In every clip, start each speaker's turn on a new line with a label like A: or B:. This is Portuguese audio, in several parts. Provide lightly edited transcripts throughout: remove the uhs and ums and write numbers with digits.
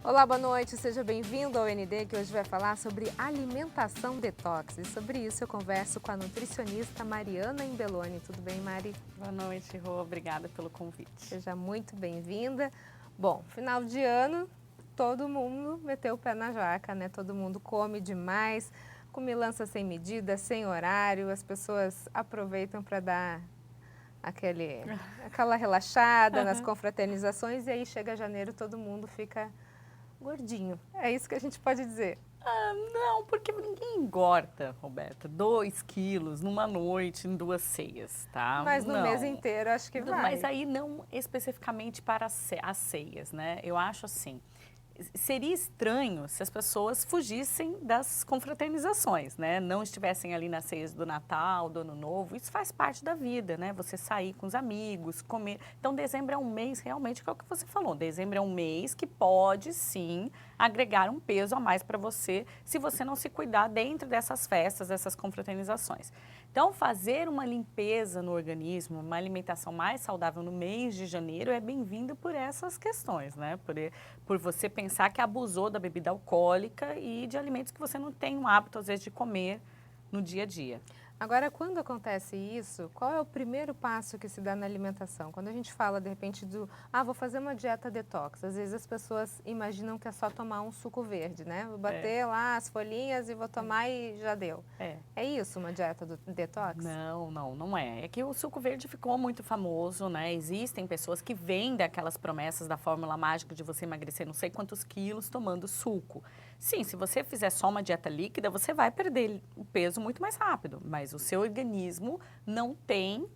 A: Olá, boa noite, seja bem-vindo ao ND, que hoje vai falar sobre alimentação detox. E sobre isso eu converso com a nutricionista Mariana Imbeloni. Tudo bem, Mari?
B: Boa noite, Rô. Obrigada pelo convite.
A: Seja muito bem-vinda. Bom, final de ano, todo mundo meteu o pé na jaca, né? Todo mundo come demais, comilança sem medida, sem horário, as pessoas aproveitam para dar aquela relaxada nas confraternizações e aí chega janeiro, todo mundo fica gordinho. É isso que a gente pode dizer.
B: Não, porque ninguém engorda, Roberta, 2 quilos numa noite, em 2 ceias, tá?
A: Mas no mês
B: Não.
A: inteiro acho que vai.
B: Mas aí não especificamente para as ceias, né? Eu acho assim, seria estranho se as pessoas fugissem das confraternizações, né? Não estivessem ali nas ceias do Natal, do Ano Novo. Isso faz parte da vida, né? Você sair com os amigos, comer. Então, dezembro é um mês, realmente, que é o que você falou. Dezembro é um mês que pode, sim, agregar um peso a mais para você, se você não se cuidar dentro dessas festas, dessas confraternizações. Então, fazer uma limpeza no organismo, uma alimentação mais saudável no mês de janeiro é bem-vindo por essas questões, né? Por você pensar que abusou da bebida alcoólica e de alimentos que você não tem o hábito, às vezes, de comer no dia a dia.
A: Agora, quando acontece isso, qual é o primeiro passo que se dá na alimentação? Quando a gente fala, de repente, vou fazer uma dieta detox. Às vezes as pessoas imaginam que é só tomar um suco verde, né? Vou bater lá as folhinhas e vou tomar e já deu. É isso, uma dieta detox?
B: Não é. É que o suco verde ficou muito famoso, né? Existem pessoas que vendem aquelas promessas da fórmula mágica de você emagrecer não sei quantos quilos tomando suco. Sim, se você fizer só uma dieta líquida, você vai perder o peso muito mais rápido, mas o seu organismo não tem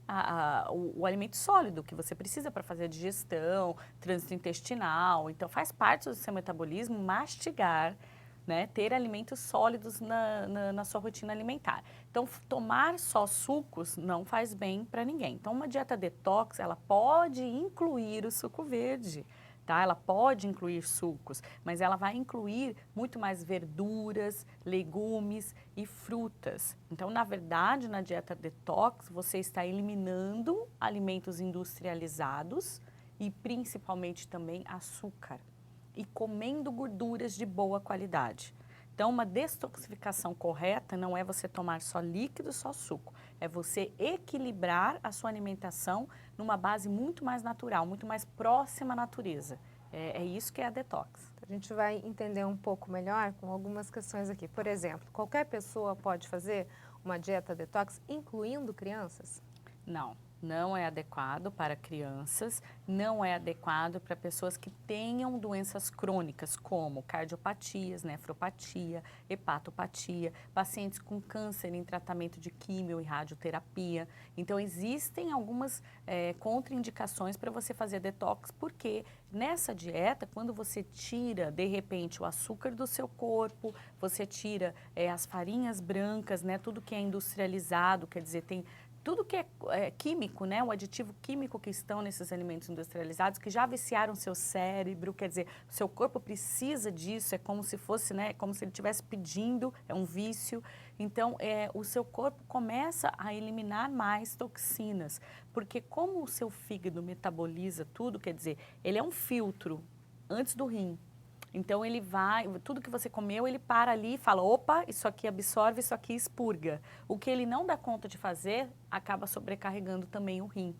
B: o alimento sólido que você precisa para fazer a digestão, trânsito intestinal. Então, faz parte do seu metabolismo mastigar, né, ter alimentos sólidos na sua rotina alimentar. Então, tomar só sucos não faz bem para ninguém. Então, uma dieta detox, ela pode incluir o suco verde, tá? Ela pode incluir sucos, mas ela vai incluir muito mais verduras, legumes e frutas. Então, na verdade, na dieta detox, você está eliminando alimentos industrializados e principalmente também açúcar e comendo gorduras de boa qualidade. Então, uma detoxificação correta não é você tomar só líquido, só suco. É você equilibrar a sua alimentação numa base muito mais natural, muito mais próxima à natureza. É isso que é a detox.
A: A gente vai entender um pouco melhor com algumas questões aqui. Por exemplo, qualquer pessoa pode fazer uma dieta detox, incluindo crianças?
B: Não é adequado para crianças, não é adequado para pessoas que tenham doenças crônicas, como cardiopatias, nefropatia, hepatopatia, pacientes com câncer em tratamento de químio e radioterapia. Então, existem algumas contraindicações para você fazer detox, porque nessa dieta, quando você tira, de repente, o açúcar do seu corpo, você tira as farinhas brancas, né, tudo que é industrializado, quer dizer, tem tudo que é químico, né, o aditivo químico que estão nesses alimentos industrializados, que já viciaram seu cérebro, quer dizer, o seu corpo precisa disso, é como se fosse, né, como se ele estivesse pedindo, é um vício. Então, o seu corpo começa a eliminar mais toxinas, porque como o seu fígado metaboliza tudo, quer dizer, ele é um filtro antes do rim. Então, ele vai, tudo que você comeu, ele para ali e fala, opa, isso aqui absorve, isso aqui expurga. O que ele não dá conta de fazer, acaba sobrecarregando também o rim.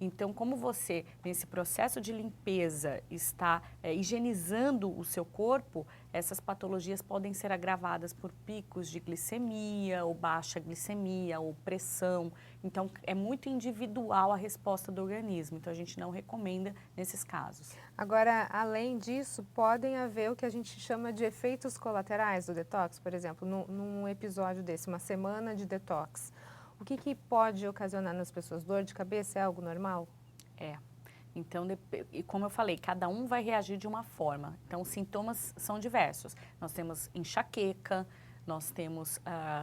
B: Então, como você, nesse processo de limpeza, está higienizando o seu corpo, essas patologias podem ser agravadas por picos de glicemia, ou baixa glicemia, ou pressão. Então, é muito individual a resposta do organismo. Então, a gente não recomenda nesses casos.
A: Agora, além disso, podem haver o que a gente chama de efeitos colaterais do detox, por exemplo, num episódio desse, uma semana de detox. O que pode ocasionar nas pessoas? Dor de cabeça é algo normal?
B: Então, e como eu falei, cada um vai reagir de uma forma. Então, os sintomas são diversos. Nós temos enxaqueca, nós temos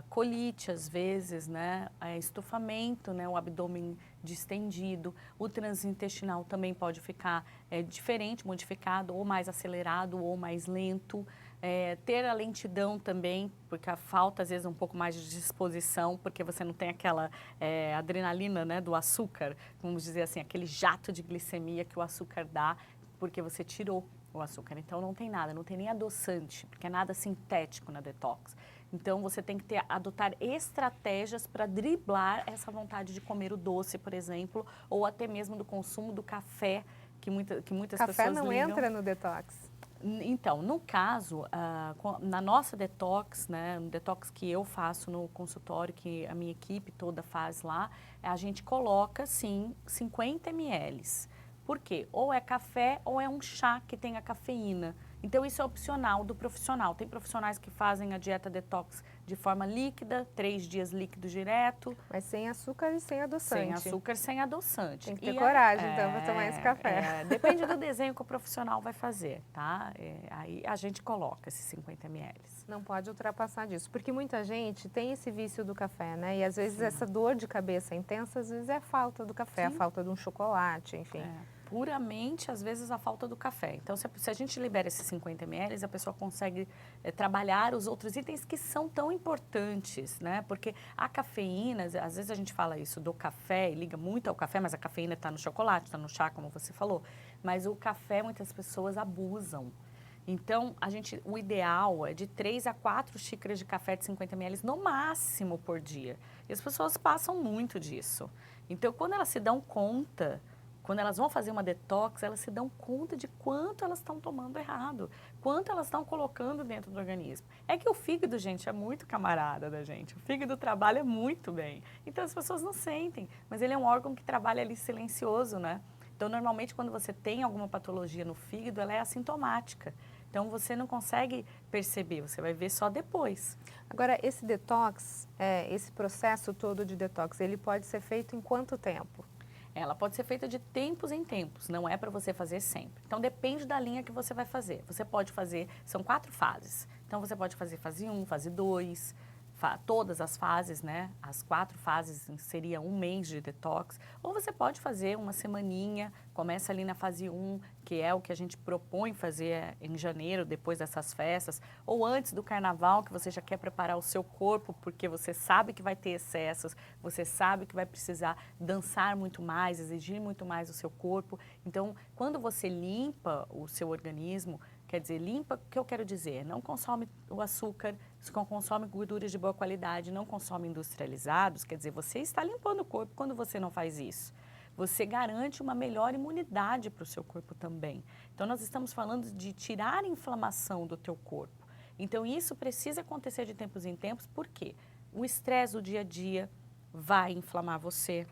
B: colite, às vezes, né? Estufamento, né? O abdômen distendido. O trânsito intestinal também pode ficar diferente, modificado, ou mais acelerado, ou mais lento. Ter a lentidão também, porque a falta, às vezes, um pouco mais de disposição, porque você não tem aquela adrenalina, né, do açúcar, vamos dizer assim, aquele jato de glicemia que o açúcar dá, porque você tirou o açúcar. Então não tem nada, não tem nem adoçante, porque é nada sintético na detox. Então você tem que adotar estratégias para driblar essa vontade de comer o doce, por exemplo, ou até mesmo do consumo do café, que muitas
A: Café
B: pessoas
A: não
B: ligam.
A: entra no detox?
B: Então, no caso, na nossa detox, né, no detox que eu faço no consultório, que a minha equipe toda faz lá, a gente coloca, sim, 50 ml. Por quê? Ou é café ou é um chá que tem a cafeína. Então, isso é opcional do profissional. Tem profissionais que fazem a dieta detox de forma líquida, 3 dias líquido direto.
A: Mas sem açúcar e sem adoçante.
B: Sem açúcar, sem adoçante.
A: Tem que ter coragem, então, para
B: É,
A: tomar esse café.
B: depende do desenho que o profissional vai fazer, tá? Aí a gente coloca esses 50 ml.
A: Não pode ultrapassar disso, porque muita gente tem esse vício do café, né? E às vezes
B: Sim.
A: essa dor de cabeça intensa, às vezes é a falta do café, a
B: Sim.
A: falta de um chocolate, enfim.
B: Puramente, às vezes, a falta do café. Então, se a gente libera esses 50 ml, a pessoa consegue trabalhar os outros itens que são tão importantes, né? Porque a cafeína, às vezes a gente fala isso do café e liga muito ao café, mas a cafeína está no chocolate, está no chá, como você falou. Mas o café, muitas pessoas abusam. Então, o ideal é de 3 a 4 xícaras de café de 50 ml no máximo por dia. E as pessoas passam muito disso. Então, quando elas se dão conta, quando elas vão fazer uma detox, elas se dão conta de quanto elas estão tomando errado, quanto elas estão colocando dentro do organismo. É que o fígado, gente, é muito camarada da gente. O fígado trabalha muito bem. Então, as pessoas não sentem, mas ele é um órgão que trabalha ali silencioso, né? Então, normalmente, quando você tem alguma patologia no fígado, ela é assintomática. Então, você não consegue perceber, você vai ver só depois.
A: Agora, esse detox, esse processo todo de detox, ele pode ser feito em quanto tempo?
B: Ela pode ser feita de tempos em tempos, não é para você fazer sempre. Então, depende da linha que você vai fazer. Você pode fazer, são 4 fases. Então, você pode fazer fase 1, fase 2, todas as fases, né? As 4 fases seria 1 mês de detox. Ou você pode fazer uma semaninha, começa ali na fase 1, que é o que a gente propõe fazer em janeiro, depois dessas festas. Ou antes do carnaval, que você já quer preparar o seu corpo, porque você sabe que vai ter excessos, você sabe que vai precisar dançar muito mais, exigir muito mais do seu corpo. Então, quando você limpa o seu organismo, quer dizer, limpa, o que eu quero dizer? Não consome o açúcar, consome gorduras de boa qualidade, não consome industrializados, quer dizer, você está limpando o corpo quando você não faz isso. Você garante uma melhor imunidade para o seu corpo também. Então, nós estamos falando de tirar a inflamação do teu corpo. Então, isso precisa acontecer de tempos em tempos, porque o estresse do dia a dia vai inflamar você.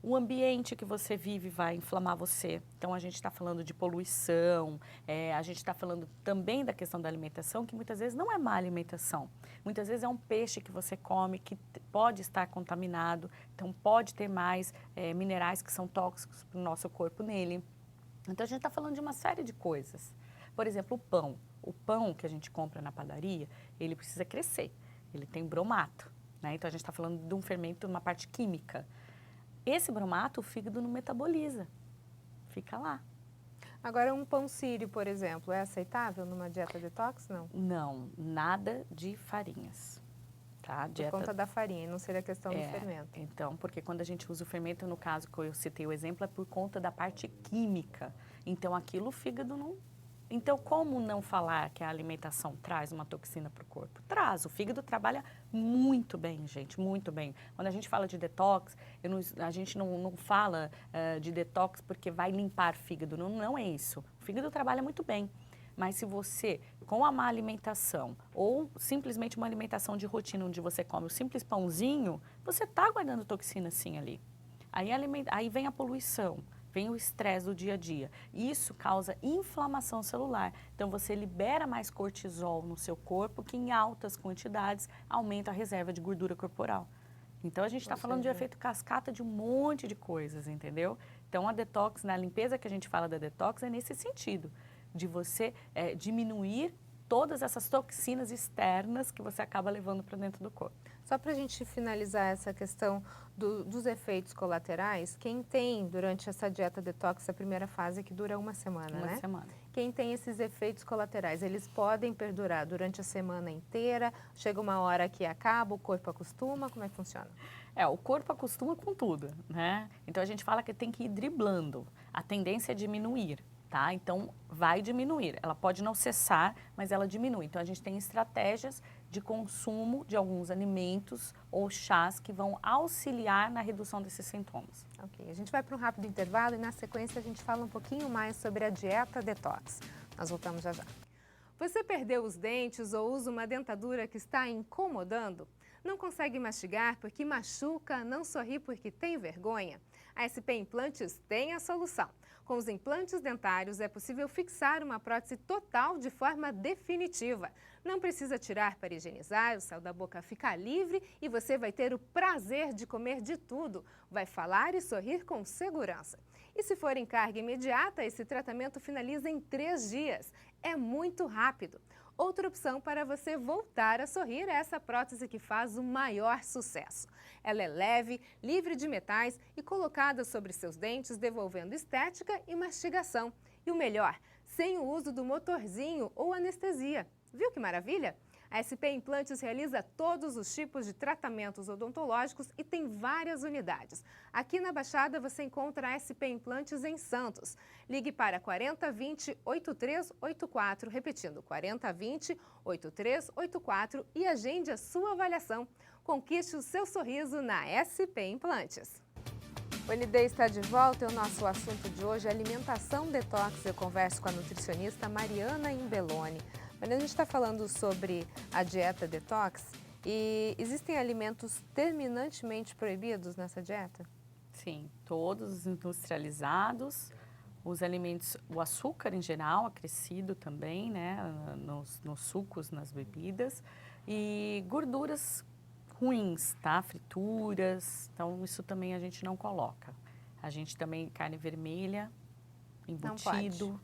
B: O ambiente que você vive vai inflamar você. Então, a gente está falando de poluição, a gente está falando também da questão da alimentação, que muitas vezes não é má alimentação. Muitas vezes é um peixe que você come que pode estar contaminado, então pode ter mais minerais que são tóxicos para o nosso corpo nele. Então, a gente está falando de uma série de coisas. Por exemplo, o pão. O pão que a gente compra na padaria, ele precisa crescer. Ele tem bromato, né? Então, a gente está falando de um fermento, uma parte química. Esse bromato, o fígado não metaboliza, fica lá.
A: Agora, um pão sírio, por exemplo, é aceitável numa dieta detox? Não?
B: Não, nada de farinhas. Tá?
A: Por conta da farinha, não seria questão do fermento.
B: Então, porque quando a gente usa o fermento, no caso que eu citei o exemplo, é por conta da parte química. Então, aquilo o fígado não... Então, como não falar que a alimentação traz uma toxina para o corpo? Traz, o fígado trabalha muito bem, gente, muito bem. Quando a gente fala de detox, a gente não fala de detox porque vai limpar o fígado, não é isso. O fígado trabalha muito bem. Mas se você, com a má alimentação ou simplesmente uma alimentação de rotina onde você come o simples pãozinho, você está guardando toxina sim ali. Aí vem a poluição. Vem o estresse do dia a dia. Isso causa inflamação celular. Então, você libera mais cortisol no seu corpo, que em altas quantidades aumenta a reserva de gordura corporal. Então, a gente está falando de efeito cascata de um monte de coisas, entendeu? Então, a detox, na limpeza que a gente fala da detox, é nesse sentido, de você diminuir todas essas toxinas externas que você acaba levando para dentro do corpo.
A: Só para a gente finalizar essa questão dos efeitos colaterais, quem tem durante essa dieta detox, a primeira fase que dura uma semana, né?
B: Uma semana.
A: Quem tem esses efeitos colaterais, eles podem perdurar durante a semana inteira? Chega uma hora que acaba, o corpo acostuma? Como é que funciona?
B: O corpo acostuma com tudo, né? Então a gente fala que tem que ir driblando. A tendência é diminuir. tá? Então, vai diminuir. Ela pode não cessar, mas ela diminui. Então, a gente tem estratégias de consumo de alguns alimentos ou chás que vão auxiliar na redução desses sintomas.
A: Ok, a gente vai para um rápido intervalo e na sequência a gente fala um pouquinho mais sobre a dieta detox. Nós voltamos já já. Você perdeu os dentes ou usa uma dentadura que está incomodando? Não consegue mastigar porque machuca, não sorri porque tem vergonha? A SP Implantes tem a solução. Com os implantes dentários é possível fixar uma prótese total de forma definitiva. Não precisa tirar para higienizar, o céu da boca fica livre e você vai ter o prazer de comer de tudo. Vai falar e sorrir com segurança. E se for em carga imediata, esse tratamento finaliza em 3 dias. É muito rápido. Outra opção para você voltar a sorrir é essa prótese que faz o maior sucesso. Ela é leve, livre de metais e colocada sobre seus dentes, devolvendo estética e mastigação. E o melhor, sem o uso do motorzinho ou anestesia. Viu que maravilha? A SP Implantes realiza todos os tipos de tratamentos odontológicos e tem várias unidades. Aqui na Baixada você encontra a SP Implantes em Santos. Ligue para 4020-8384, repetindo, 4020-8384 e agende a sua avaliação. Conquiste o seu sorriso na SP Implantes. O ND está de volta e o nosso assunto de hoje é alimentação detox. Eu converso com a nutricionista Mariana Imbeloni. Mas a gente está falando sobre a dieta detox e existem alimentos terminantemente proibidos nessa dieta?
B: Sim, todos os industrializados, os alimentos, o açúcar em geral, acrescido também, né, nos sucos, nas bebidas, e gorduras ruins, tá? Frituras, então isso também a gente não coloca. A gente também, carne vermelha, embutido.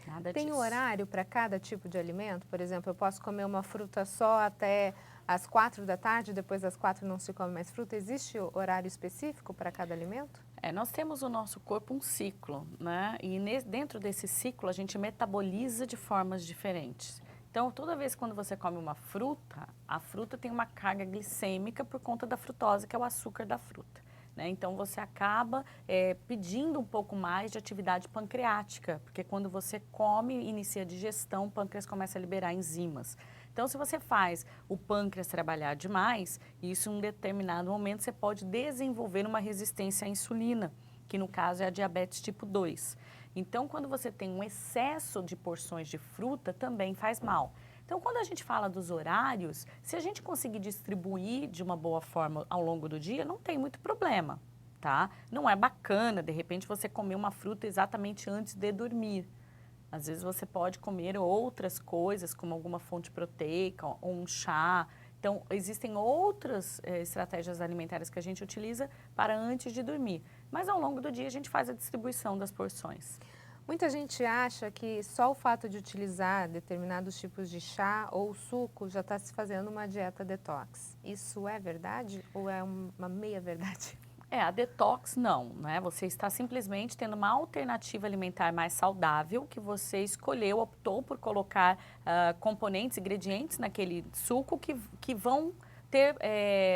B: Nada
A: Tem
B: disso.
A: horário para cada tipo de alimento? Por exemplo, eu posso comer uma fruta só até às 4 da tarde, depois das 4 não se come mais fruta. Existe horário específico para cada alimento?
B: Nós temos o nosso corpo um ciclo, né? E dentro desse ciclo a gente metaboliza de formas diferentes. Então, toda vez quando você come uma fruta, a fruta tem uma carga glicêmica por conta da frutose, que é o açúcar da fruta. Então, você acaba pedindo um pouco mais de atividade pancreática, porque quando você come e inicia a digestão, o pâncreas começa a liberar enzimas. Então, se você faz o pâncreas trabalhar demais, isso em um determinado momento você pode desenvolver uma resistência à insulina, que no caso é a diabetes tipo 2. Então, quando você tem um excesso de porções de fruta, também faz mal. Então, quando a gente fala dos horários, se a gente conseguir distribuir de uma boa forma ao longo do dia, não tem muito problema, tá? Não é bacana, de repente, você comer uma fruta exatamente antes de dormir. Às vezes você pode comer outras coisas, como alguma fonte proteica ou um chá. Então, existem outras estratégias alimentares que a gente utiliza para antes de dormir. Mas ao longo do dia a gente faz a distribuição das porções.
A: Muita gente acha que só o fato de utilizar determinados tipos de chá ou suco já está se fazendo uma dieta detox. Isso é verdade ou é uma meia-verdade?
B: A detox não, né? Você está simplesmente tendo uma alternativa alimentar mais saudável que você escolheu, optou por colocar componentes, ingredientes naquele suco que vão ter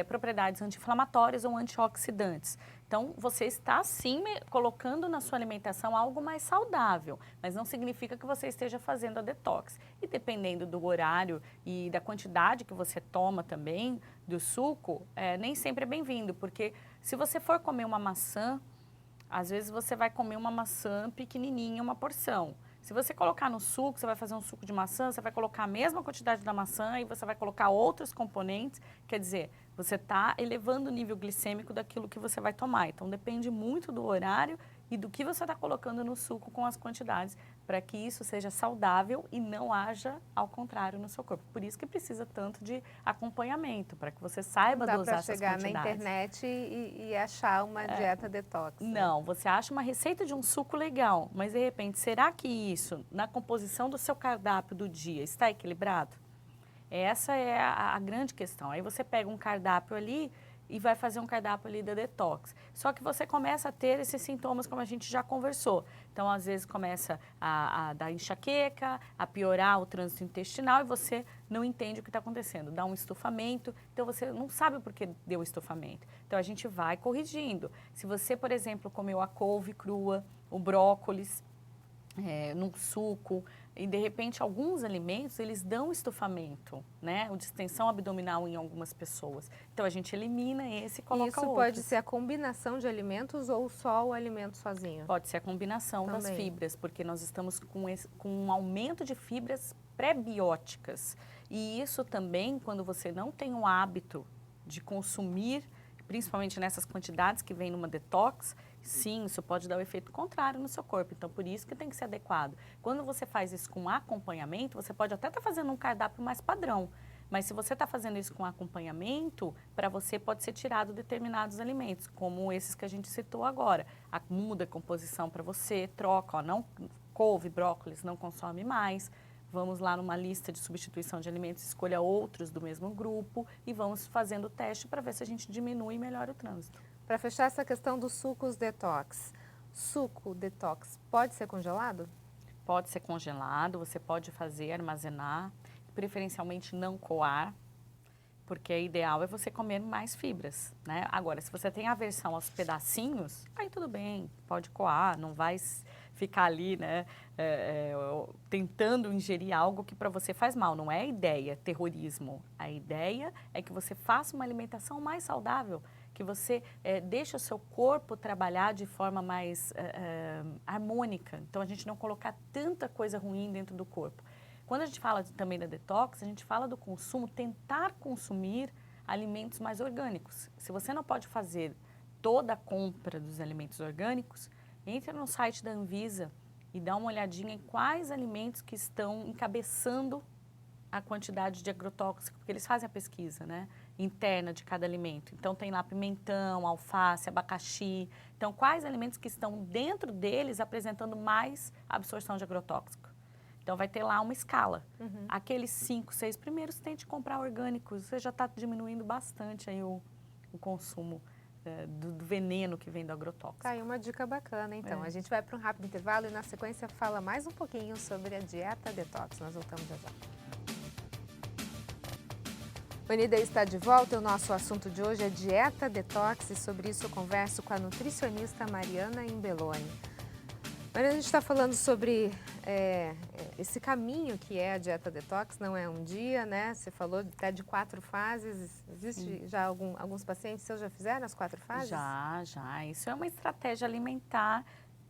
B: propriedades anti-inflamatórias ou antioxidantes. Então, você está sim colocando na sua alimentação algo mais saudável, mas não significa que você esteja fazendo a detox. E dependendo do horário e da quantidade que você toma também do suco, nem sempre é bem-vindo, porque se você for comer uma maçã, às vezes você vai comer uma maçã pequenininha, uma porção. Se você colocar no suco, você vai fazer um suco de maçã, você vai colocar a mesma quantidade da maçã e você vai colocar outros componentes, quer dizer, você está elevando o nível glicêmico daquilo que você vai tomar. Então, depende muito do horário e do que você está colocando no suco com as quantidades, para que isso seja saudável e não haja ao contrário no seu corpo. Por isso que precisa tanto de acompanhamento, para que você saiba dosar essas quantidades.
A: Dá para chegar na internet e achar uma dieta detox.
B: Não, você acha uma receita de um suco legal, mas de repente, será que isso, na composição do seu cardápio do dia, está equilibrado? Essa é a grande questão. Aí você pega um cardápio ali e vai fazer um cardápio ali da detox. Só que você começa a ter esses sintomas como a gente já conversou. Então, às vezes começa a dar enxaqueca, a piorar o trânsito intestinal e você não entende o que está acontecendo. Dá um estufamento, então você não sabe por que deu estufamento. Então, a gente vai corrigindo. Se você, por exemplo, comeu a couve crua, o brócolis, num suco, e de repente alguns alimentos eles dão estufamento, né? O distensão abdominal em algumas pessoas. Então a gente elimina esse e
A: E
B: coloca
A: isso
B: outros.
A: pode ser a combinação de alimentos ou só o alimento sozinho?
B: Pode ser a combinação das
A: Também.
B: fibras, porque nós estamos com um aumento de fibras pré-bióticas. E isso também, quando você não tem o hábito de consumir, principalmente nessas quantidades que vem numa detox, sim, isso pode dar o efeito contrário no seu corpo. Então, por isso que tem que ser adequado. Quando você faz isso com acompanhamento, você pode até estar fazendo um cardápio mais padrão. Mas se você está fazendo isso com acompanhamento, para você pode ser tirado determinados alimentos, como esses que a gente citou agora. Muda a composição para você, troca, ó, não, couve, brócolis, não consome mais. Vamos lá numa lista de substituição de alimentos, escolha outros do mesmo grupo e vamos fazendo o teste para ver se a gente diminui e melhora o trânsito.
A: Para fechar essa questão dos sucos detox, suco detox pode ser congelado?
B: Pode ser congelado, você pode fazer, armazenar, preferencialmente não coar, porque o ideal é você comer mais fibras, né? Agora, se você tem aversão aos pedacinhos, aí tudo bem, pode coar, não vai ficar ali, né, tentando ingerir algo que para você faz mal. Não é a ideia, terrorismo. A ideia é que você faça uma alimentação mais saudável, que você deixe o seu corpo trabalhar de forma mais harmônica. Então, a gente não colocar tanta coisa ruim dentro do corpo. Quando a gente fala também da detox, a gente fala do consumo, tentar consumir alimentos mais orgânicos. Se você não pode fazer toda a compra dos alimentos orgânicos, entre no site da Anvisa e dá uma olhadinha em quais alimentos que estão encabeçando a quantidade de agrotóxico, porque eles fazem a pesquisa, né, interna de cada alimento. Então, tem lá pimentão, alface, abacaxi. Então, quais alimentos que estão dentro deles apresentando mais absorção de agrotóxico? Então, vai ter lá uma escala.
A: Uhum.
B: Aqueles 5, 6 primeiros, tente comprar orgânicos. Você já está diminuindo bastante aí o consumo do veneno que vem do agrotóxico.
A: Tá aí uma dica bacana, então.
B: É.
A: A gente vai para um rápido intervalo e na sequência fala mais um pouquinho sobre a dieta detox. Nós voltamos já já. Unida está de volta. O nosso assunto de hoje é dieta detox e sobre isso eu converso com a nutricionista Mariana Imbeloni. Mariana, a gente está falando sobre esse caminho que é a dieta detox, não é um dia, né? Você falou até de 4 fases. Existe já alguns pacientes seus já fizeram as 4 fases?
B: Já. Isso é uma estratégia alimentar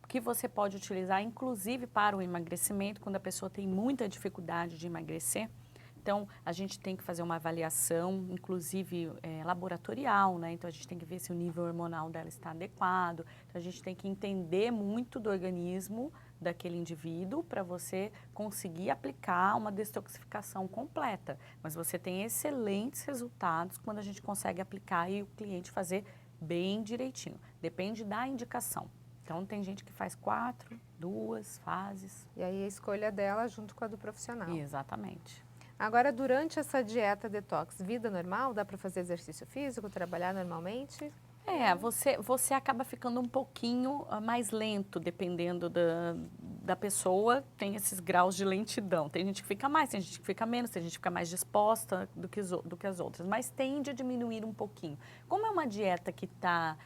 B: que você pode utilizar, inclusive para o emagrecimento, quando a pessoa tem muita dificuldade de emagrecer. Então, a gente tem que fazer uma avaliação, inclusive laboratorial, né? Então, a gente tem que ver se o nível hormonal dela está adequado. Então, a gente tem que entender muito do organismo daquele indivíduo para você conseguir aplicar uma detoxificação completa. Mas você tem excelentes resultados quando a gente consegue aplicar e o cliente fazer bem direitinho. Depende da indicação. Então, tem gente que faz 4, 2 fases.
A: E aí a escolha dela junto com a do profissional.
B: Exatamente.
A: Agora, durante essa dieta detox, vida normal? Dá para fazer exercício físico, trabalhar normalmente?
B: Você acaba ficando um pouquinho mais lento, dependendo da pessoa, tem esses graus de lentidão. Tem gente que fica mais, tem gente que fica menos, tem gente que fica mais disposta do que as outras, mas tende a diminuir um pouquinho. Como é uma dieta que está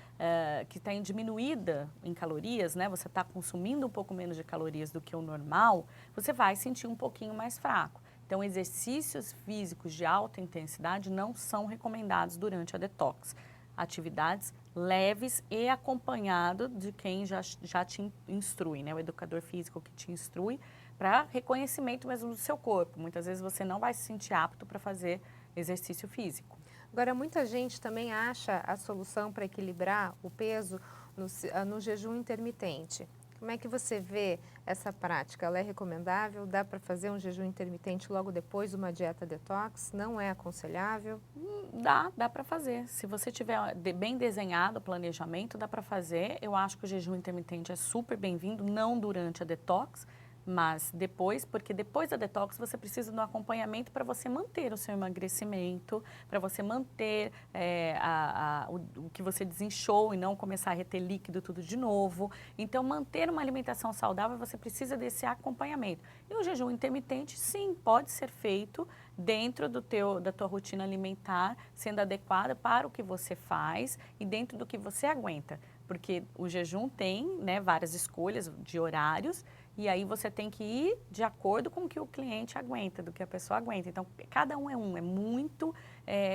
B: diminuída em calorias, né? Você está consumindo um pouco menos de calorias do que o normal, você vai sentir um pouquinho mais fraco. Então, exercícios físicos de alta intensidade não são recomendados durante a detox. Atividades leves e acompanhado de quem já te instrui, né? O educador físico que te instrui para reconhecimento mesmo do seu corpo. Muitas vezes você não vai se sentir apto para fazer exercício físico.
A: Agora, muita gente também acha a solução para equilibrar o peso no jejum intermitente. Como é que você vê essa prática? Ela é recomendável? Dá para fazer um jejum intermitente logo depois de uma dieta detox? Não é aconselhável?
B: Dá para fazer. Se você tiver bem desenhado o planejamento, dá para fazer. Eu acho que o jejum intermitente é super bem-vindo, não durante a detox, mas depois, porque depois da detox você precisa de um acompanhamento para você manter o seu emagrecimento, para você manter o que você desinchou e não começar a reter líquido tudo de novo. Então, manter uma alimentação saudável, você precisa desse acompanhamento. E o jejum intermitente, sim, pode ser feito dentro da tua rotina alimentar, sendo adequada para o que você faz e dentro do que você aguenta. Porque o jejum tem, né, várias escolhas de horários E aí você tem que ir de acordo com o que o cliente aguenta, do que a pessoa aguenta. Então, cada um, é muito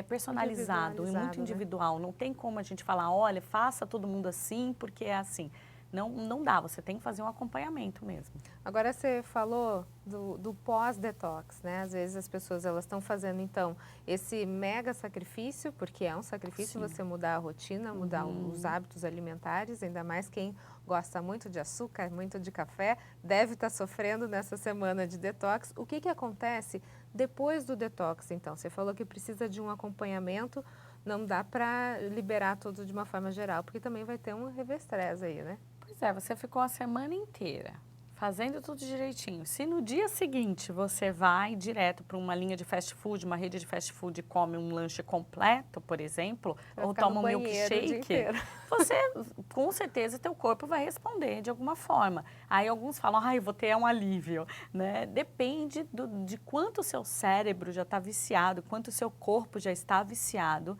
B: personalizado, é muito
A: Né?
B: individual. Não tem como a gente falar, olha, faça todo mundo assim, porque é assim. Não, não dá, você tem que fazer um acompanhamento mesmo.
A: Agora você falou do pós-detox, né? Às vezes as pessoas elas estão fazendo então esse mega sacrifício, porque é um sacrifício
B: Sim.
A: você mudar a rotina, mudar os hábitos alimentares, ainda mais quem gosta muito de açúcar, muito de café, deve estar sofrendo nessa semana de detox. O que que acontece depois do detox, então? Você falou que precisa de um acompanhamento, não dá para liberar tudo de uma forma geral, porque também vai ter um reverstress aí, né?
B: Pois é, você ficou a semana inteira fazendo tudo direitinho. Se no dia seguinte você vai direto para uma linha de fast food, uma rede de fast food e come um lanche completo, por exemplo,
A: Vai
B: ou
A: ficar no
B: toma um
A: banheiro o dia
B: milkshake,
A: inteiro.
B: você, com certeza, teu corpo vai responder de alguma forma. Aí alguns falam, ai, vou ter um alívio, né? Depende de quanto o seu cérebro já está viciado, quanto o seu corpo já está viciado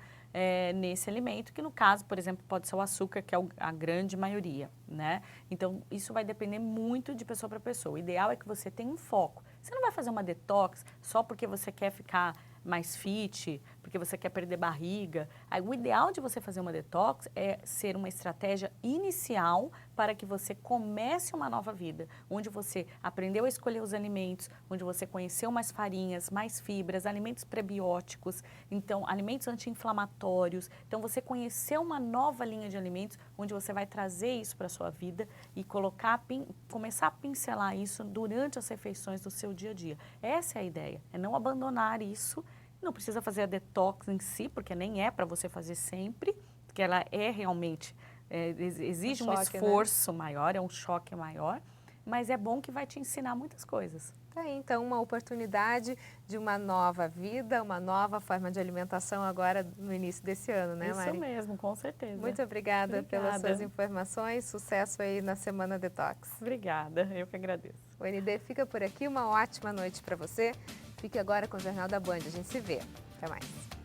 B: nesse alimento, que no caso, por exemplo, pode ser o açúcar, que é a grande maioria, né? Então, isso vai depender muito de pessoa para pessoa. O ideal é que você tenha um foco. Você não vai fazer uma detox só porque você quer ficar mais fit, porque você quer perder barriga. Aí, o ideal de você fazer uma detox é ser uma estratégia inicial para que você comece uma nova vida, onde você aprendeu a escolher os alimentos, onde você conheceu mais farinhas, mais fibras, alimentos prebióticos, então alimentos anti-inflamatórios. Então você conheceu uma nova linha de alimentos onde você vai trazer isso para a sua vida e começar a pincelar isso durante as refeições do seu dia a dia. Essa é a ideia, é não abandonar isso. Não precisa fazer a detox em si, porque nem é para você fazer sempre, porque ela é realmente, exige um esforço maior, é um choque maior, mas é bom que vai te ensinar muitas coisas.
A: Então, uma oportunidade de uma nova vida, uma nova forma de alimentação agora no início desse ano, né, Mari?
B: Isso mesmo, com certeza.
A: Muito obrigada pelas suas informações, sucesso aí na Semana Detox.
B: Obrigada, eu que agradeço.
A: O ND fica por aqui, uma ótima noite para você. Fique agora com o Jornal da Band, a gente se vê. Até mais.